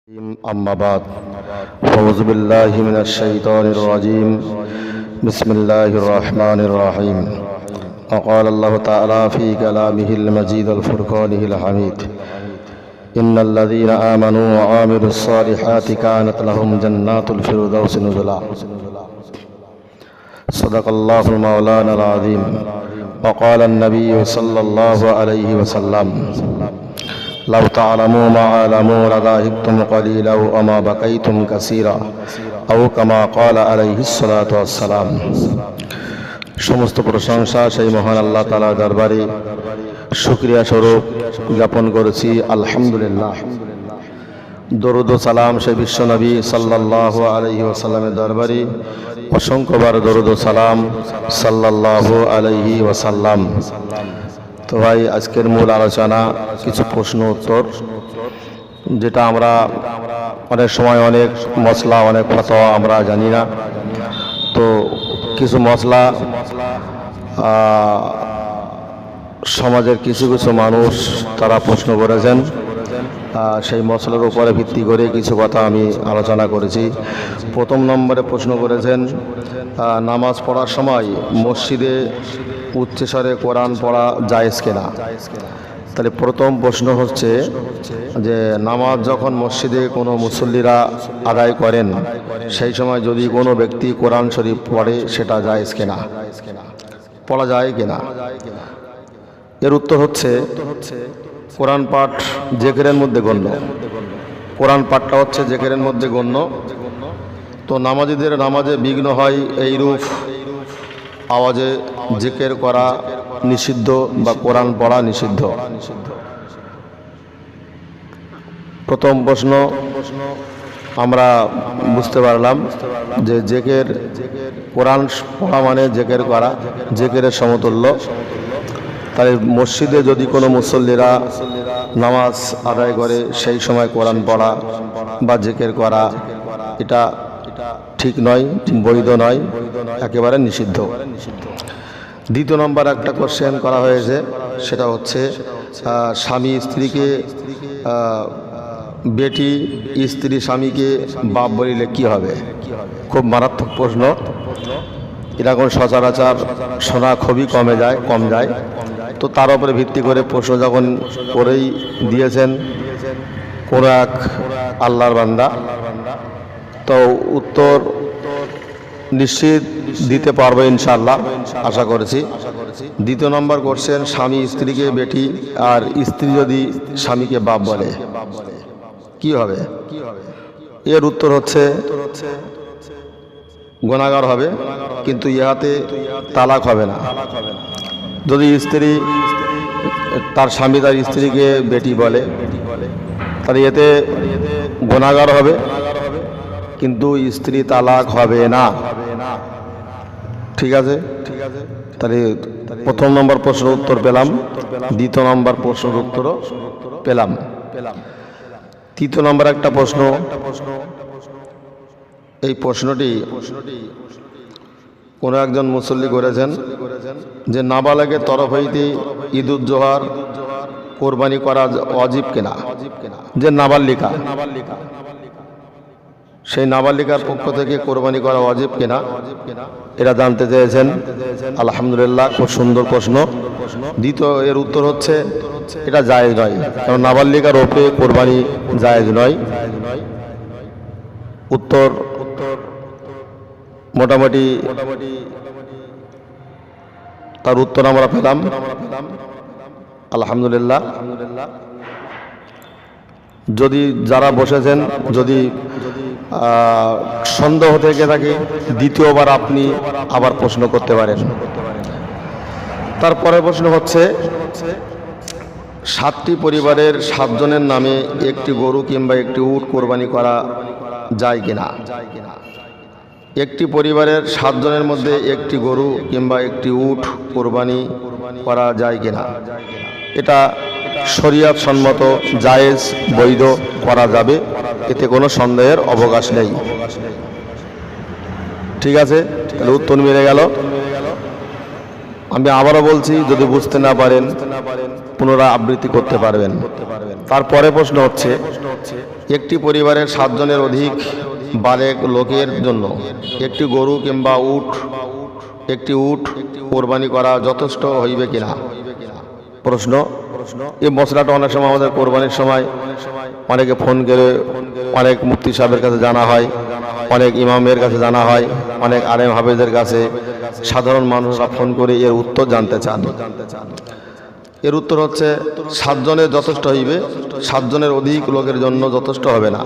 أما بعد فأعوذ بالله من الشيطان الرجيم بسم الله الرحمن الرحيم وقال الله تعالى في كلامه المجيد الفرقانه الحميد إن الذين آمنوا وعملوا الصالحات كانت لهم جنات الفردوس نزلا صدق الله المولانا العظيم وقال النبي صلى الله عليه وسلم لو تعلموا ما علموا لذهبتم قليلا وما بقيتم كثيرا أو كما قال عليه الصلاة والسلام। সমস্ত প্রশংসা সেই মহান আল্লাহ তাআলার দরবারে শুকরিয়া স্বরূপ জ্ঞাপন করেছি আলহামদুলিল্লাহ। দরুদ ও সালাম সেই বিশ্ব নবী সাল্লাল্লাহু আলাইহি ওয়াসাল্লামের দরবারে অসংখ্যবার দরুদ ও সালাম সাল্লাল্লাহু আলাইহি ওয়াসাল্লাম। তো ভাই, আজকের মূল আলোচনা কিছু প্রশ্ন উত্তর, যেটা আমরা অনেক সময় অনেক মশলা অনেক ফতোয়া আমরা জানি না। তো কিছু মশলা সমাজের কিছু কিছু মানুষ তারা প্রশ্ন করেছেন, সেই মশলার উপরে ভিত্তি করে কিছু কথা আমি আলোচনা করেছি। প্রথম নম্বরে প্রশ্ন করেছেন, নামাজ পড়ার সময় মসজিদে উচ্চস্বরে কোরআন পড়া জায়েজ কিনা। তাহলে প্রথম প্রশ্ন হচ্ছে যে নামাজ যখন মসজিদে কোনো মুসল্লিরা আদায় করেন, সেই সময় যদি কোনো ব্যক্তি কোরআন শরীফ পড়ে সেটা জায়েজ কিনা, পড়া যায় কিনা। এর উত্তর হচ্ছে কোরআন পাঠ জিকিরের মধ্যে গণ্য। কোরআন পাঠটা হচ্ছে জিকিরের মধ্যে গণ্য। তো নামাজীদের নামাজে বিঘ্ন হয় এইরূপ আওয়াজে জিকির করা নিষিদ্ধ বা কোরআন পড়া নিষিদ্ধ। প্রথম প্রশ্ন আমরা বুঝতে পারলাম যে জিকির, কোরআন পড়া মানে জিকির করা, জিকিরের সমতুল্য। তাই মসজিদে যদি কোনো মুসল্লিরা নামাজ আদায় করে সেই সময় কোরআন পড়া বা জিকির করা এটা ঠিক নয়, বৈধ নয়, একেবারে নিষিদ্ধ। দ্বিতীয় নম্বর একটা কোশ্চেন করা হয়েছে, সেটা হচ্ছে স্বামী স্ত্রীকে, বেটি স্ত্রী স্বামীকে বাপ বলিলে কি হবে। খুব মারাত্মক প্রশ্ন। এরকম সচরাচর শোনা খুবই কম যায়। তো তার উপরে ভিত্তি করে প্রশ্ন যখন করেই দিয়েছেন কোনো এক আল্লাহর বান্দা, তো উত্তর নিশ্চিত দিতে পারবো ইনশাআল্লাহ, আশা করেছি। দ্বিতীয় নম্বর কোশ্চেন, স্বামী স্ত্রীকে বেটি আর স্ত্রী যদি স্বামীকে বাপ বলে কি হবে। এর উত্তর হচ্ছে গুনাহগার হবে, কিন্তু ইহাতে তালাক হবে না। যদি স্ত্রী তার স্বামী তার স্ত্রীকে বেটি বলে তাহলে এতে গুনাহগার হবে, কিন্তু স্ত্রী তালাক হবে না। ঠিক আছে, তাহলে প্রথম নম্বর প্রশ্নের উত্তর পেলাম, দ্বিতীয় নম্বর প্রশ্নের উত্তরও পেলাম। তৃতীয় নম্বর একটা প্রশ্ন, এই প্রশ্নটি কোনো একজন মুসল্লি করেছেন যে নাবালেগের তরফ হইতে ঈদুল জোহার কোরবানি করা ওয়াজিব কিনা। যে নাবালিকা, সেই নাবালিকার পক্ষ থেকে কোরবানি করা ওয়াজিব কিনা এরা জানতে চেয়েছেন। আলহামদুলিল্লাহ, খুব সুন্দর প্রশ্ন। দ্বিতীয় এর উত্তর হচ্ছে এটা জায়েজ নয়, কারণ নাবালিকার ওপরে কোরবানি জায়েজ নয়। উত্তর মোটামুটি তার উত্তর আমরা পেলাম আলহামদুলিল্লাহ। যদি যারা বসেছেন, যদি সন্দেহ থেকে থাকে, দ্বিতীয়বার আপনি আবার প্রশ্ন করতে পারেন। তারপরে প্রশ্ন হচ্ছে 7টি পরিবারের 7 জনের নামে একটি গরু কিংবা একটি উট কোরবানি করা যায় কিনা। একটি পরিবারের 7 জনের মধ্যে একটি গরু কিংবা একটি উট কোরবানি করা যায় কিনা, এটা শরীয়ত সম্মত, জায়েজ, বৈধ, করা যাবে, এতে কোনো সন্দেহের অবকাশ নেই। ঠিক আছে, তাহলে উত্তর মিলে গেল। আমি আবারও বলছি, যদি বুঝতে না পারেন পুনরায় আবৃত্তি করতে পারবেন। তারপরে প্রশ্ন হচ্ছে, একটি পরিবারের 7 জনের অধিক বালেগ লোকের জন্য একটি গরু কিংবা একটি উট কোরবানি করা যথেষ্ট হইবে কিনা? প্রশ্ন, এই মশলাটা অনেক সময় আমাদের কোরবানির সময় অনেকে ফোন করে অনেক মুফতি সাহেবের কাছে জানা হয়, অনেক ইমামের কাছে জানা হয়, অনেক আলেম হাফেজের কাছে সাধারণ মানুষরা ফোন করে এর উত্তর জানতে চান। এর উত্তর হচ্ছে 7 জনের যথেষ্ট হইবে, 7 জনের অধিক লোকের জন্য যথেষ্ট হবে না।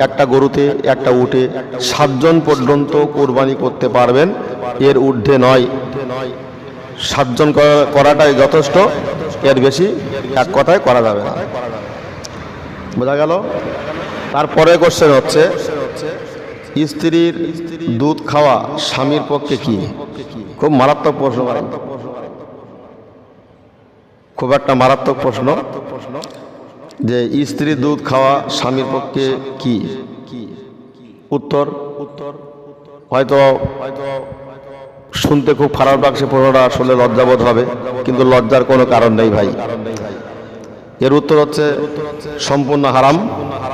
একটা গরুতে একটা উটে 7 জন পর্যন্ত কোরবানি করতে পারবেন, এর ঊর্ধ্বে নয়। 7 জন করাটাই যথেষ্ট, এর বেশি এক কথায় করা যাবে না। বোঝা গেল? তারপরে কোশ্চেন হচ্ছে, স্ত্রীর দুধ খাওয়া স্বামীর পক্ষে কি? খুব মারাত্মক প্রশ্ন, খুব একটা মারাত্মক প্রশ্ন যে স্ত্রীর দুধ খাওয়া স্বামীর পক্ষে কি? উত্তর হয়তো শুনতে খুব খারাপ লাগছে, প্রশ্নটা আসলে লজ্জাবোধ হবে, কিন্তু লজ্জার কোনো কারণ নেই ভাই। এর উত্তর হচ্ছে সম্পূর্ণ হারাম।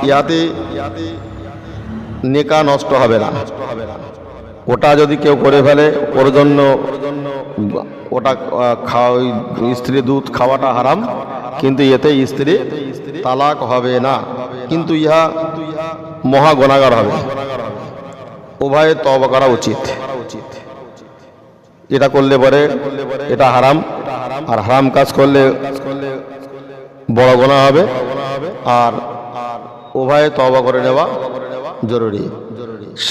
ইয়াতে নেকা নষ্ট হবে না। ওটা যদি কেউ করে ফেলে ওর জন্য ওটা স্ত্রী দুধ খাওয়াটা হারাম, কিন্তু এতে স্ত্রী তালাক হবে না, কিন্তু ইহা মহা গুনাহগার হবে। উভয়ে তওবা করা উচিত। এটা করলে পরে এটা হারাম, আর হারাম কাজ করলে বড় গুনাহ হবে, আর উভয়ে তওবা করে নেওয়া জরুরি।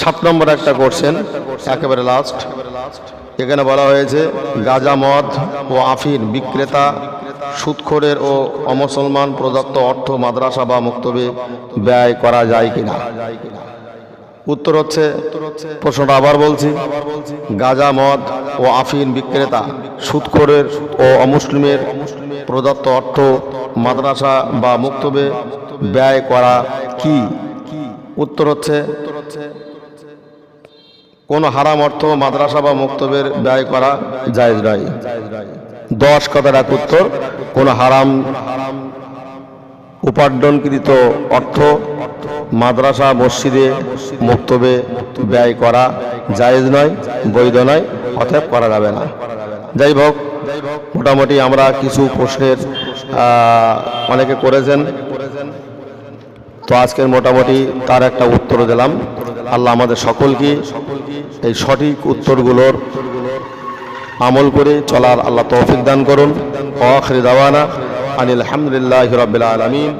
7 নম্বর একটা কোশ্চেন, একেবারে লাস্ট। এখানে বলা হয়েছে গাঁজা, মদ ও আফিন বিক্রেতা, সুদখোরের ও অমুসলমান প্রদত্ত অর্থ মাদ্রাসা বা মক্তবে ব্যয় করা যায় কিনা? উত্তর হচ্ছে, প্রশ্নটা আবার বলছি, গাঁজা, মদ ও আফিন বিক্রেতা, সুদখোরের ও অমুসলিমের প্রদত্ত অর্থ মাদ্রাসা বা মক্তবে ব্যয় করা কি? উত্তর হচ্ছে, কোন হারাম অর্থ মাদ্রাসা বা মক্তবের ব্যয় করা জায়েজ নয়। 10 কথার এক উত্তর, কোন হারাম উপার্জনকৃত অর্থ মাদ্রাসা, মসজিদে, মক্তবে ব্যয় করা জায়েজ নয়, বৈধ নয়, অতএব করা যাবে না। যাই হোক, মোটামুটি আমরা কিছু প্রশ্নের অনেকে করেছেন, তো আজকের মোটামুটি তার একটা উত্তর দিলাম। আল্লাহ আমাদের সকলকে এই সঠিক উত্তরগুলোর আমল করে চলার আল্লাহ তৌফিক দান করুন। ওয়া আখিরু দাওয়ানা আনিল হামদুলিল্লাহি রাব্বিল আলামিন।